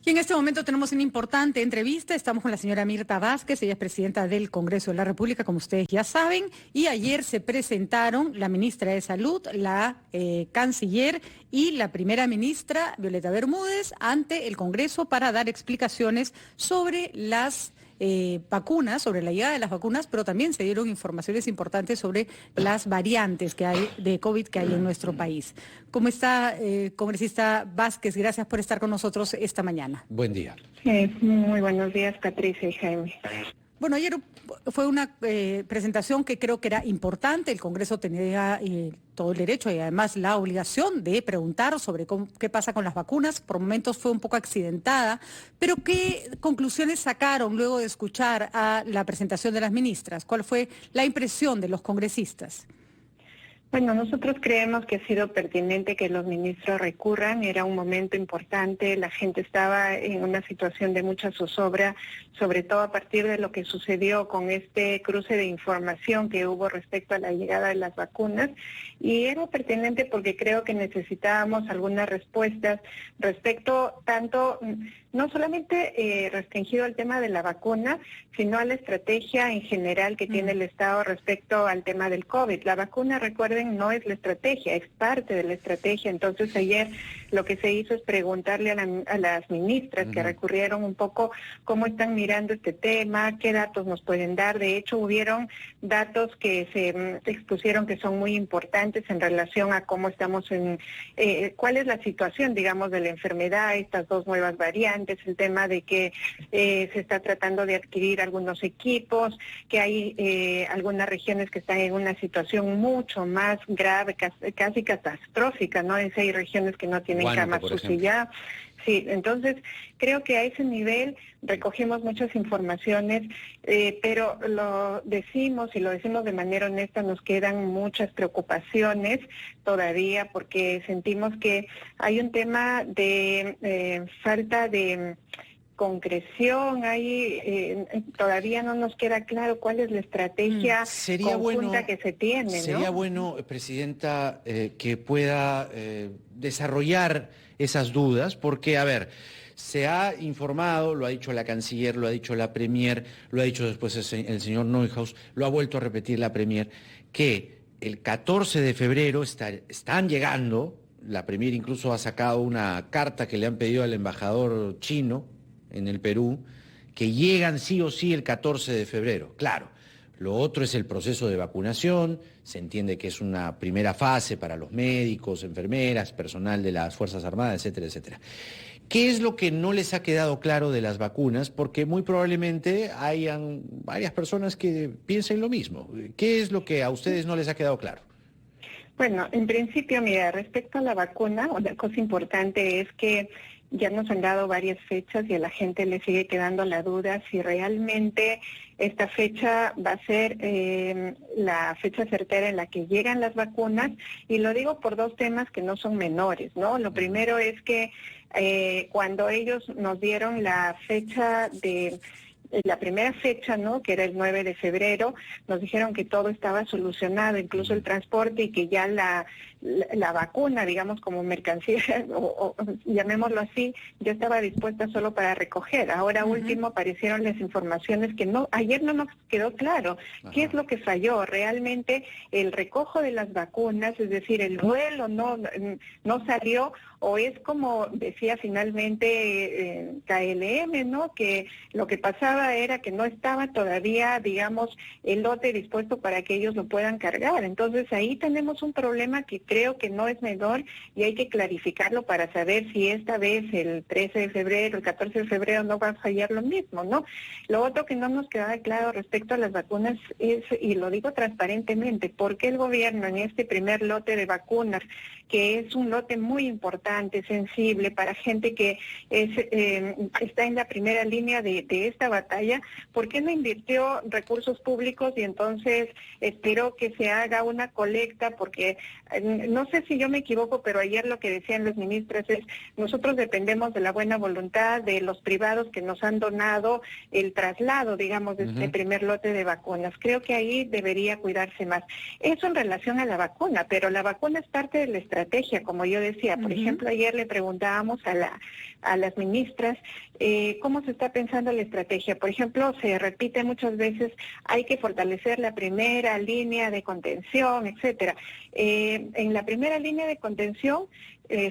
Y en este momento tenemos una importante entrevista. Estamos con la señora Mirta Vázquez, ella es presidenta del Congreso de la República, como ustedes ya saben, y ayer se presentaron la ministra de Salud, la canciller y la primera ministra, Violeta Bermúdez, ante el Congreso para dar explicaciones sobre las vacunas, sobre la llegada de las vacunas, pero también se dieron informaciones importantes sobre las variantes que hay de COVID que hay en nuestro país. ¿Cómo está, congresista Vázquez? Gracias por estar con nosotros esta mañana. Buen día. Muy buenos días, Patricia y Jaime. Bueno, ayer fue una presentación que creo que era importante. El Congreso tenía todo el derecho y además la obligación de preguntar sobre qué pasa con las vacunas. Por momentos fue un poco accidentada, pero ¿qué conclusiones sacaron luego de escuchar a la presentación de las ministras? ¿Cuál fue la impresión de los congresistas? Bueno, nosotros creemos que ha sido pertinente que los ministros recurran, era un momento importante, la gente estaba en una situación de mucha zozobra, sobre todo a partir de lo que sucedió con este cruce de información que hubo respecto a la llegada de las vacunas, y era pertinente porque creo que necesitábamos algunas respuestas respecto tanto, no solamente restringido al tema de la vacuna, sino a la estrategia en general que tiene el Estado respecto al tema del COVID. La vacuna, recuerden, no es la estrategia, es parte de la estrategia. Entonces ayer lo que se hizo es preguntarle a las ministras que recurrieron un poco cómo están mirando este tema, qué datos nos pueden dar. De hecho, hubieron datos que se expusieron que son muy importantes en relación a cómo estamos cuál es la situación, digamos, de la enfermedad, estas dos nuevas variantes, el tema de que se está tratando de adquirir algunos equipos, que hay algunas regiones que están en una situación mucho más grave, casi catastrófica, ¿no? Hay regiones que no tienen camas UCI ya. Sí, entonces creo que a ese nivel recogimos muchas informaciones, pero lo decimos y lo decimos de manera honesta, nos quedan muchas preocupaciones todavía porque sentimos que hay un tema de falta de concreción, todavía no nos queda claro cuál es la estrategia conjunta que se tiene, ¿no? Sería bueno, Presidenta, que pueda desarrollar esas dudas, porque, a ver, se ha informado, lo ha dicho la canciller, lo ha dicho la premier, lo ha dicho después el señor Neuhaus, lo ha vuelto a repetir la premier, que el 14 de febrero están llegando, la premier incluso ha sacado una carta que le han pedido al embajador chino en el Perú, que llegan sí o sí el 14 de febrero. Claro, lo otro es el proceso de vacunación, se entiende que es una primera fase para los médicos, enfermeras, personal de las Fuerzas Armadas, etcétera, etcétera. ¿Qué es lo que no les ha quedado claro de las vacunas? Porque muy probablemente hayan varias personas que piensen lo mismo. ¿Qué es lo que a ustedes no les ha quedado claro? Bueno, en principio, mira, respecto a la vacuna, una cosa importante es que ya nos han dado varias fechas y a la gente le sigue quedando la duda si realmente esta fecha va a ser la fecha certera en la que llegan las vacunas, y lo digo por dos temas que no son menores, ¿no? Lo primero es que cuando ellos nos dieron la fecha la primera fecha, ¿no?, que era el 9 de febrero, nos dijeron que todo estaba solucionado, incluso el transporte, y que ya la vacuna, digamos, como mercancía, o llamémoslo así, ya estaba dispuesta solo para recoger. Ahora último aparecieron las informaciones que ayer no nos quedó claro qué es lo que falló. Realmente el recojo de las vacunas, es decir, el vuelo no salió, o es como decía finalmente KLM, ¿no?, que lo que pasaba era que no estaba todavía, digamos, el lote dispuesto para que ellos lo puedan cargar. Entonces ahí tenemos un problema que creo que no es menor y hay que clarificarlo para saber si esta vez el 13 de febrero, el 14 de febrero no va a fallar lo mismo, ¿no? Lo otro que no nos queda claro respecto a las vacunas es, y lo digo transparentemente, ¿por qué el gobierno en este primer lote de vacunas, que es un lote muy importante, sensible, para gente que está en la primera línea de esta batalla, ¿por qué no invirtió recursos públicos y entonces esperó que se haga una colecta? Porque no sé si yo me equivoco, pero ayer lo que decían los ministros es, nosotros dependemos de la buena voluntad de los privados que nos han donado el traslado, digamos, de este primer lote de vacunas. Creo que ahí debería cuidarse más. Eso en relación a la vacuna, pero la vacuna es parte de la estrategia, como yo decía. Por ejemplo, ayer le preguntábamos a las ministras cómo se está pensando la estrategia. Por ejemplo, se repite muchas veces, hay que fortalecer la primera línea de contención, etcétera. En la primera línea de contención,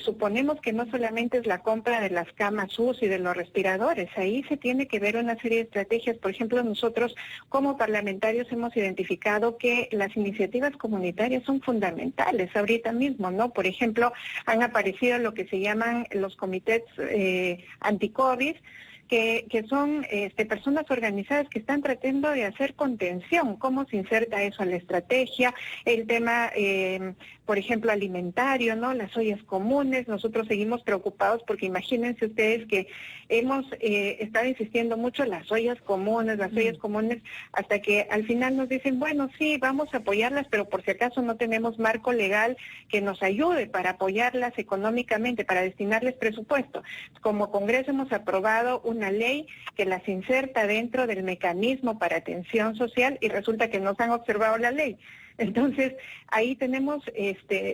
suponemos que no solamente es la compra de las camas UCI y de los respiradores, ahí se tiene que ver una serie de estrategias. Por ejemplo, nosotros como parlamentarios hemos identificado que las iniciativas comunitarias son fundamentales ahorita mismo, ¿no? Por ejemplo, han aparecido lo que se llaman los comités anti-COVID, que son personas organizadas que están tratando de hacer contención. ¿Cómo se inserta eso a la estrategia? El tema, por ejemplo, alimentario, ¿no? Las ollas comunes. Nosotros seguimos preocupados porque imagínense ustedes que hemos estado insistiendo mucho en las ollas comunes, hasta que al final nos dicen, bueno, sí, vamos a apoyarlas, pero por si acaso no tenemos marco legal que nos ayude para apoyarlas económicamente, para destinarles presupuesto. Como Congreso hemos aprobado una ley que las inserta dentro del mecanismo para atención social y resulta que no se han observado la ley. Entonces, ahí tenemos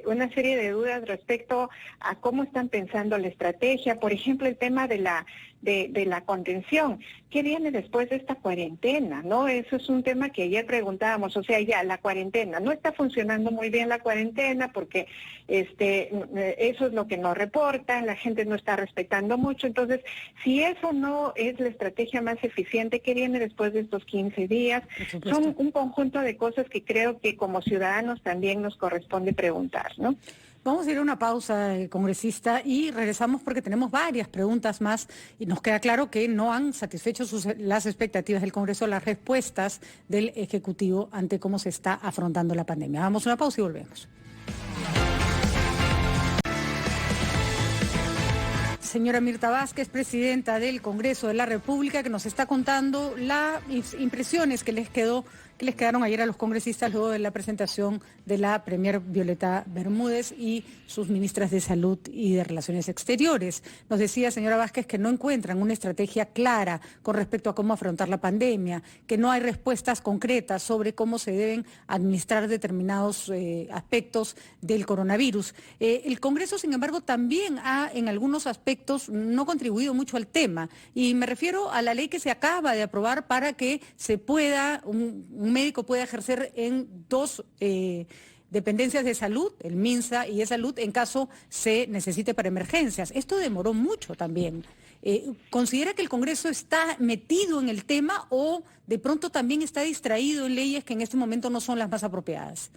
una serie de dudas respecto a cómo están pensando la estrategia. Por ejemplo, el tema de la contención. ¿Qué viene después de esta cuarentena? ¿No? Eso es un tema que ayer preguntábamos. O sea, ya la cuarentena. No está funcionando muy bien la cuarentena porque eso es lo que nos reportan. La gente no está respetando mucho. Entonces, si eso no es la estrategia más eficiente, ¿qué viene después de estos 15 días? Son un conjunto de cosas que creo que como ciudadanos también nos corresponde preguntar, ¿no? Vamos a ir a una pausa, congresista, y regresamos porque tenemos varias preguntas más y nos queda claro que no han satisfecho las expectativas del Congreso, las respuestas del Ejecutivo ante cómo se está afrontando la pandemia. Vamos a una pausa y volvemos. Señora Mirta Vázquez, presidenta del Congreso de la República, que nos está contando las impresiones que les quedaron ayer a los congresistas luego de la presentación de la premier Violeta Bermúdez y sus ministras de Salud y de Relaciones Exteriores. Nos decía, señora Vázquez, que no encuentran una estrategia clara con respecto a cómo afrontar la pandemia, que no hay respuestas concretas sobre cómo se deben administrar determinados aspectos del coronavirus. El Congreso, sin embargo, también ha, en algunos aspectos, no contribuido mucho al tema. Y me refiero a la ley que se acaba de aprobar para que se pueda, un médico pueda ejercer en dos dependencias de salud, el MINSA y de salud, en caso se necesite para emergencias. Esto demoró mucho también. ¿Considera que el Congreso está metido en el tema o de pronto también está distraído en leyes que en este momento no son las más apropiadas?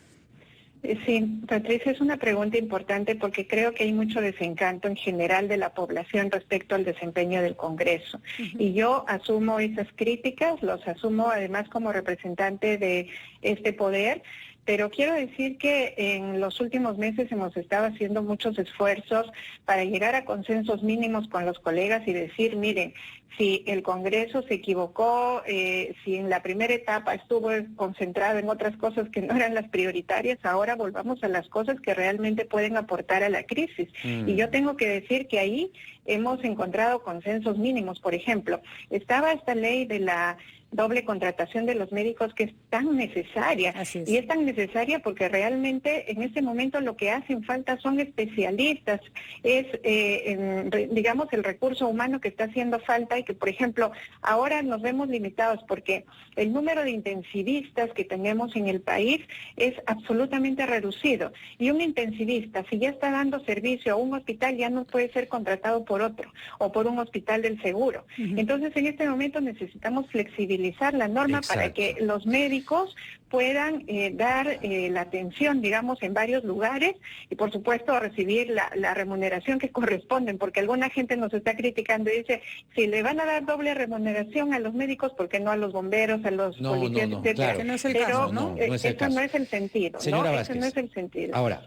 Sí, Patricia, es una pregunta importante porque creo que hay mucho desencanto en general de la población respecto al desempeño del Congreso. Y yo asumo esas críticas, los asumo además como representante de este poder, pero quiero decir que en los últimos meses hemos estado haciendo muchos esfuerzos para llegar a consensos mínimos con los colegas y decir, miren, si el Congreso se equivocó, si en la primera etapa estuvo concentrado en otras cosas que no eran las prioritarias, ahora volvamos a las cosas que realmente pueden aportar a la crisis. Y yo tengo que decir que ahí hemos encontrado consensos mínimos. Por ejemplo, estaba esta ley de la doble contratación de los médicos que es tan necesaria. Y es tan necesaria porque realmente en este momento lo que hacen falta son especialistas, es digamos el recurso humano que está haciendo falta y que por ejemplo ahora nos vemos limitados porque el número de intensivistas que tenemos en el país es absolutamente reducido y un intensivista si ya está dando servicio a un hospital ya no puede ser contratado por otro o por un hospital del seguro. Entonces en este momento necesitamos flexibilizar la norma para que los médicos puedan dar la atención, digamos, en varios lugares y, por supuesto, recibir la remuneración que corresponden, porque alguna gente nos está criticando y dice, si le van a dar doble remuneración a los médicos, ¿por qué no a los bomberos, a los policías, etcétera? Claro. Que no es el caso, no es el eso caso. no es el sentido, Señora ¿no? Vázquez, Eso no es el sentido. Ahora,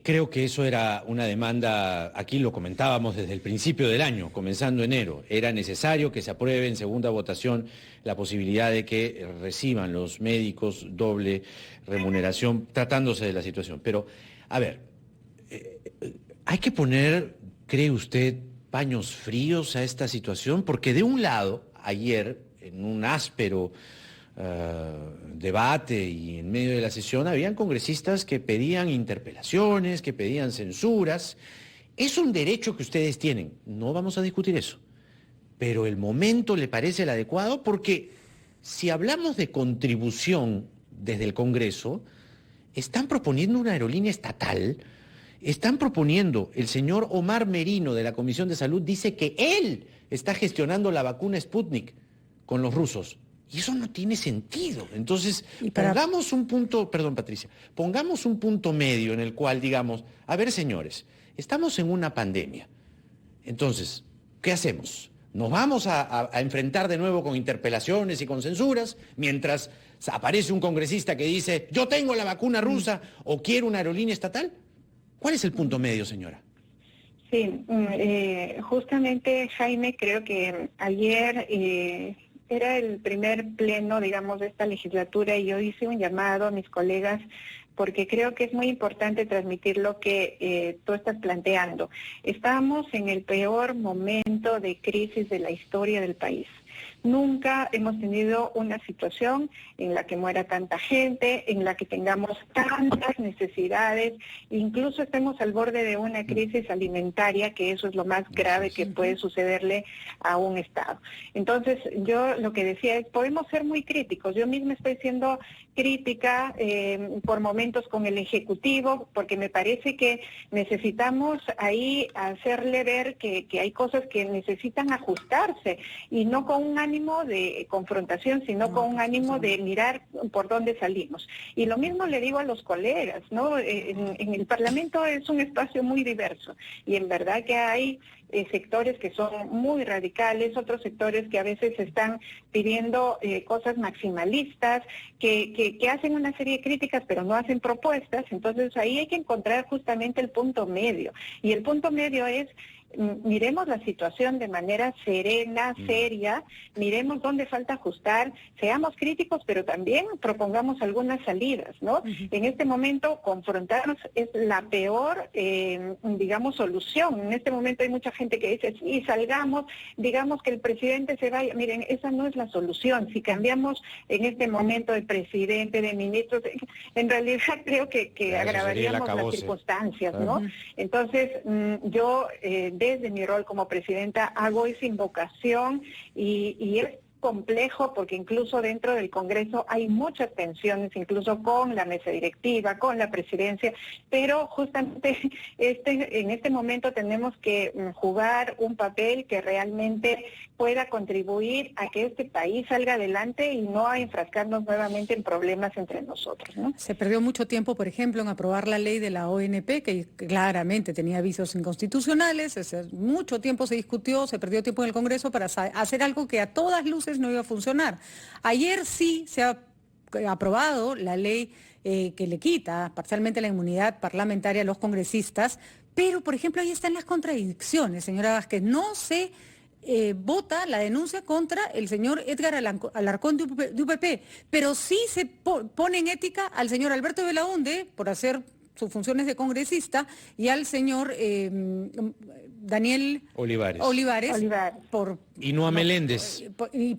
creo que eso era una demanda, aquí lo comentábamos desde el el principio del año, comenzando enero, era necesario que se apruebe en segunda votación la posibilidad de que reciban los médicos doble remuneración tratándose de la situación. Pero, a ver, hay que poner, ¿cree usted, paños fríos a esta situación? Porque de un lado, ayer, en un áspero debate y en medio de la sesión, habían congresistas que pedían interpelaciones, que pedían censuras. Es un derecho que ustedes tienen, no vamos a discutir eso, pero el momento le parece el adecuado porque si hablamos de contribución desde el Congreso, están proponiendo una aerolínea estatal, están proponiendo, el señor Omar Merino de la Comisión de Salud dice que él está gestionando la vacuna Sputnik con los rusos. Y eso no tiene sentido. Entonces, pongamos un punto, perdón Patricia, pongamos un punto medio en el cual digamos, a ver señores, estamos en una pandemia. Entonces, ¿qué hacemos? ¿Nos vamos a enfrentar de nuevo con interpelaciones y con censuras mientras aparece un congresista que dice, yo tengo la vacuna rusa o quiero una aerolínea estatal? ¿Cuál es el punto medio, señora? Sí, justamente, Jaime, creo que ayer era el primer pleno, digamos, de esta legislatura y yo hice un llamado a mis colegas porque creo que es muy importante transmitir lo que tú estás planteando. Estamos en el peor momento de crisis de la historia del país. Nunca hemos tenido una situación en la que muera tanta gente, en la que tengamos tantas necesidades, incluso estemos al borde de una crisis alimentaria, que eso es lo más grave que puede sucederle a un Estado. Entonces, yo lo que decía es, podemos ser muy críticos. Yo misma estoy siendo crítica por momentos con el Ejecutivo, porque me parece que necesitamos ahí hacerle ver que hay cosas que necesitan ajustarse, y no con un ánimo de confrontación, sino con un ánimo de mirar por dónde salimos. Y lo mismo le digo a los colegas, ¿no? En el Parlamento es un espacio muy diverso, y en verdad que hay sectores que son muy radicales, otros sectores que a veces están pidiendo cosas maximalistas, que hacen una serie de críticas pero no hacen propuestas. Entonces ahí hay que encontrar justamente el punto medio, y el punto medio es miremos la situación de manera serena, seria, miremos dónde falta ajustar, seamos críticos, pero también propongamos algunas salidas, ¿no? En este momento, confrontarnos es la peor, digamos, solución. En este momento hay mucha gente que dice, sí, salgamos, digamos que el presidente se vaya. Miren, esa no es la solución. Si cambiamos en este momento de presidente, de ministros, en realidad creo que agravaríamos las circunstancias, ¿no? Entonces, yo desde mi rol como presidenta hago esa invocación y es complejo porque incluso dentro del Congreso hay muchas tensiones, incluso con la mesa directiva, con la presidencia, pero justamente en este momento tenemos que jugar un papel que realmente pueda contribuir a que este país salga adelante y no a enfrascarnos nuevamente en problemas entre nosotros, ¿no? Se perdió mucho tiempo, por ejemplo, en aprobar la ley de la ONP, que claramente tenía visos inconstitucionales. Mucho tiempo se discutió, se perdió tiempo en el Congreso para hacer algo que a todas luces no iba a funcionar. Ayer sí se ha aprobado la ley que le quita parcialmente la inmunidad parlamentaria a los congresistas, pero, por ejemplo, ahí están las contradicciones, señora Vázquez. No se vota la denuncia contra el señor Edgar Alarcón de UPP, pero sí se pone en ética al señor Alberto Belaúnde por hacer sus funciones de congresista y al señor Daniel Olivares. Y no a Meléndez.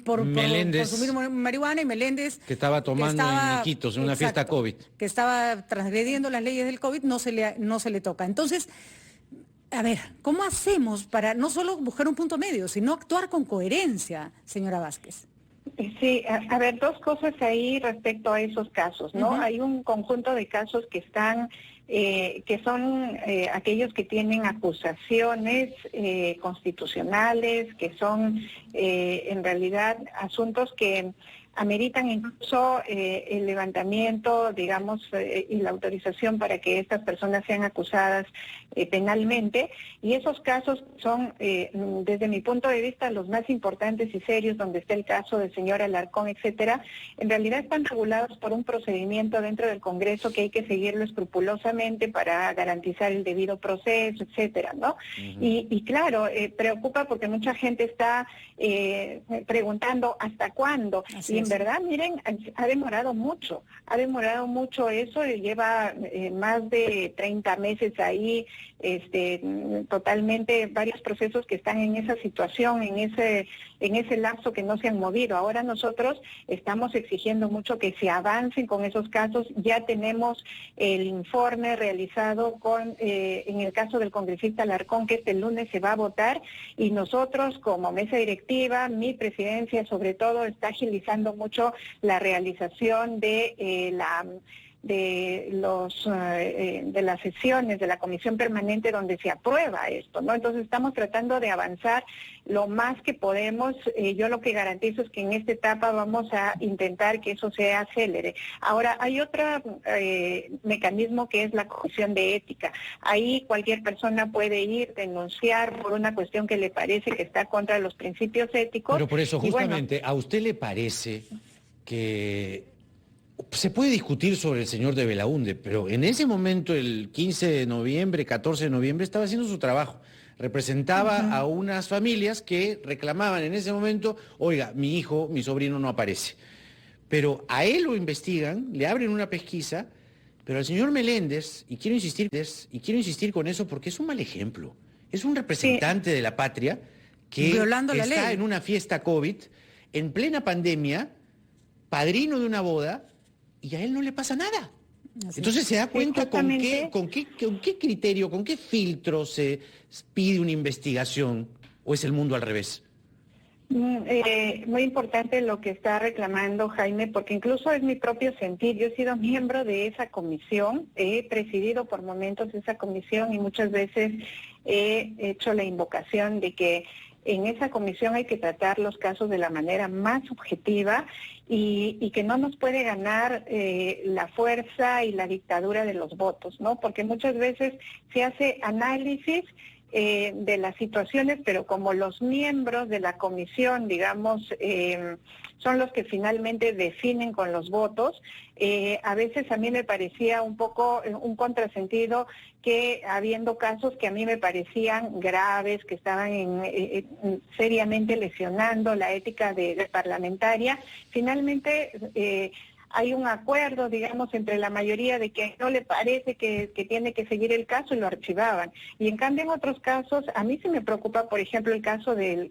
Por consumir marihuana, y Meléndez, que estaba tomando en Iquitos, en una fiesta COVID. Que estaba transgrediendo las leyes del COVID, no se le toca. Entonces, a ver, ¿cómo hacemos para no solo buscar un punto medio, sino actuar con coherencia, señora Vázquez? Sí, a ver, dos cosas ahí respecto a esos casos, ¿no? Hay un conjunto de casos que están, que son aquellos que tienen acusaciones constitucionales, que son en realidad asuntos que ameritan incluso el levantamiento, digamos, y la autorización para que estas personas sean acusadas penalmente, y esos casos son, desde mi punto de vista, los más importantes y serios, donde está el caso del señor Alarcón, etcétera. En realidad están regulados por un procedimiento dentro del Congreso que hay que seguirlo escrupulosamente para garantizar el debido proceso, etcétera, ¿no? Y claro, preocupa porque mucha gente está preguntando ¿hasta cuándo? Así Y en es. verdad, miren, ha demorado mucho eso, y lleva más de 30 meses ahí, totalmente varios procesos que están en esa situación, en ese lapso que no se han movido. Ahora nosotros estamos exigiendo mucho que se avancen con esos casos. Ya tenemos el informe realizado en el caso del congresista Alarcón, que este lunes se va a votar, y nosotros como mesa directiva, mi presidencia sobre todo, está agilizando mucho la realización de las sesiones de la comisión permanente donde se aprueba esto, ¿no? Entonces estamos tratando de avanzar lo más que podemos. Yo lo que garantizo es que en esta etapa vamos a intentar que eso sea célere. Ahora, hay otro mecanismo que es la comisión de ética. Ahí cualquier persona puede ir, denunciar por una cuestión que le parece que está contra los principios éticos. Pero por eso, y bueno, justamente, ¿a usted le parece que se puede discutir sobre el señor de Belaúnde, pero en ese momento, el 15 de noviembre, 14 de noviembre, estaba haciendo su trabajo? Representaba a unas familias que reclamaban en ese momento, oiga, mi hijo, mi sobrino no aparece. Pero a él lo investigan, le abren una pesquisa, pero al señor Meléndez, y quiero insistir con eso porque es un mal ejemplo, es un representante de la patria que violando la está ley en una fiesta COVID, en plena pandemia, padrino de una boda, y a él no le pasa nada. Entonces se da cuenta con qué criterio, con qué filtro se pide una investigación, o es el mundo al revés. Muy importante lo que está reclamando Jaime, porque incluso es mi propio sentir. Yo he sido miembro de esa comisión, he presidido por momentos esa comisión y muchas veces he hecho la invocación de que en esa comisión hay que tratar los casos de la manera más objetiva y que no nos puede ganar la fuerza y la dictadura de los votos, ¿no? Porque muchas veces se hace análisis de las situaciones, pero como los miembros de la comisión, digamos, son los que finalmente definen con los votos, a veces a mí me parecía un poco un contrasentido que habiendo casos que a mí me parecían graves, que estaban seriamente lesionando la ética de parlamentaria, finalmente hay un acuerdo, digamos, entre la mayoría de que no le parece que tiene que seguir el caso y lo archivaban. Y en cambio en otros casos, a mí sí me preocupa, por ejemplo, el caso del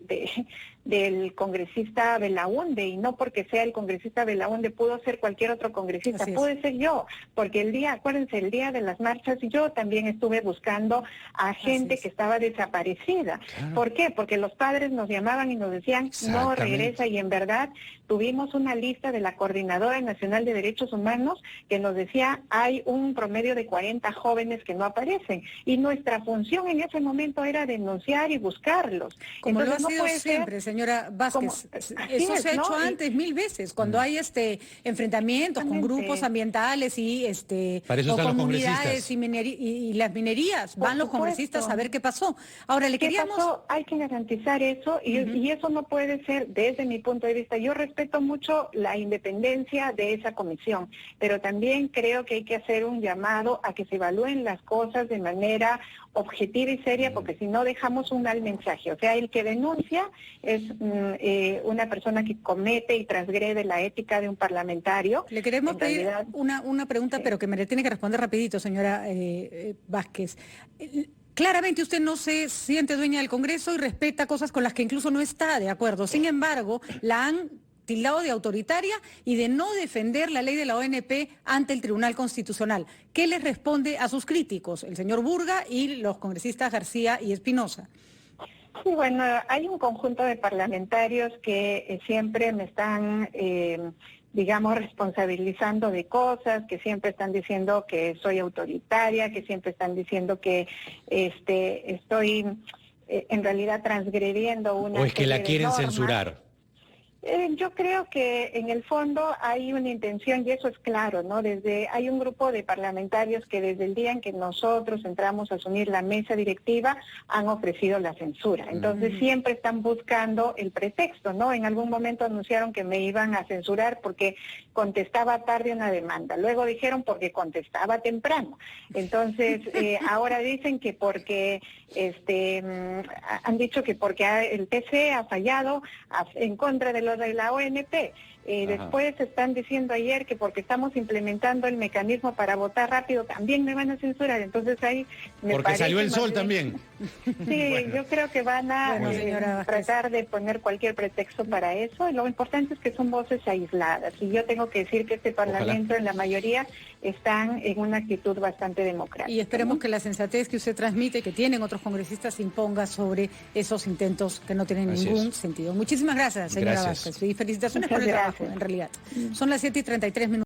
congresista Belaúnde, y no porque sea el congresista Belaúnde, pudo ser cualquier otro congresista, pude ser yo, porque acuérdense, el día de las marchas, yo también estuve buscando a gente que estaba desaparecida. Claro. ¿Por qué? Porque los padres nos llamaban y nos decían, no regresa, y en verdad tuvimos una lista de la Coordinadora Nacional de Derechos Humanos que nos decía, hay un promedio de 40 jóvenes que no aparecen, y nuestra función en ese momento era denunciar y buscarlos. Como entonces, lo ha sido siempre, señora Vázquez. Eso se ha hecho antes 1000 veces, cuando hay enfrentamientos con grupos ambientales y o comunidades y las minerías, van los congresistas a ver qué pasó. Ahora, Hay que garantizar eso, y eso no puede ser, desde mi punto de vista. Yo respeto mucho la independencia de esa comisión, pero también creo que hay que hacer un llamado a que se evalúen las cosas de manera objetiva y seria, porque si no dejamos un mal mensaje. O sea, el que denuncia es una persona que comete y transgrede la ética de un parlamentario. Le queremos pedir una pregunta, pero que me le tiene que responder rapidito, señora Vázquez. Claramente usted no se siente dueña del Congreso y respeta cosas con las que incluso no está de acuerdo. Sin embargo, la han tildado de autoritaria y de no defender la ley de la ONP ante el Tribunal Constitucional. ¿Qué les responde a sus críticos, el señor Burga y los congresistas García y Espinosa? Sí, bueno, hay un conjunto de parlamentarios que siempre me están, digamos, responsabilizando de cosas, que siempre están diciendo que soy autoritaria, que siempre están diciendo que estoy en realidad transgrediendo una... ¿O es que la quieren censurar? Yo creo que en el fondo hay una intención y eso es claro, ¿no? Hay un grupo de parlamentarios que desde el día en que nosotros entramos a asumir la mesa directiva han ofrecido la censura. Entonces siempre están buscando el pretexto, ¿no? En algún momento anunciaron que me iban a censurar porque contestaba tarde una demanda. Luego dijeron porque contestaba temprano. Entonces ahora dicen que porque han dicho que porque el TC ha fallado en contra de de la ONP. Después están diciendo ayer que porque estamos implementando el mecanismo para votar rápido también me van a censurar. Entonces ahí porque salió el sol también. Sí, bueno. Yo creo que van a tratar de poner cualquier pretexto para eso. Y lo importante es que son voces aisladas. Y yo tengo que decir que este Parlamento, en la mayoría, están en una actitud bastante democrática. Y esperemos que la sensatez que usted transmite, que tienen otros congresistas, se imponga sobre esos intentos que no tienen ningún sentido. Muchísimas gracias, señora Vázquez. Y felicitaciones por el trabajo, en realidad. Son las 7:33 minutos.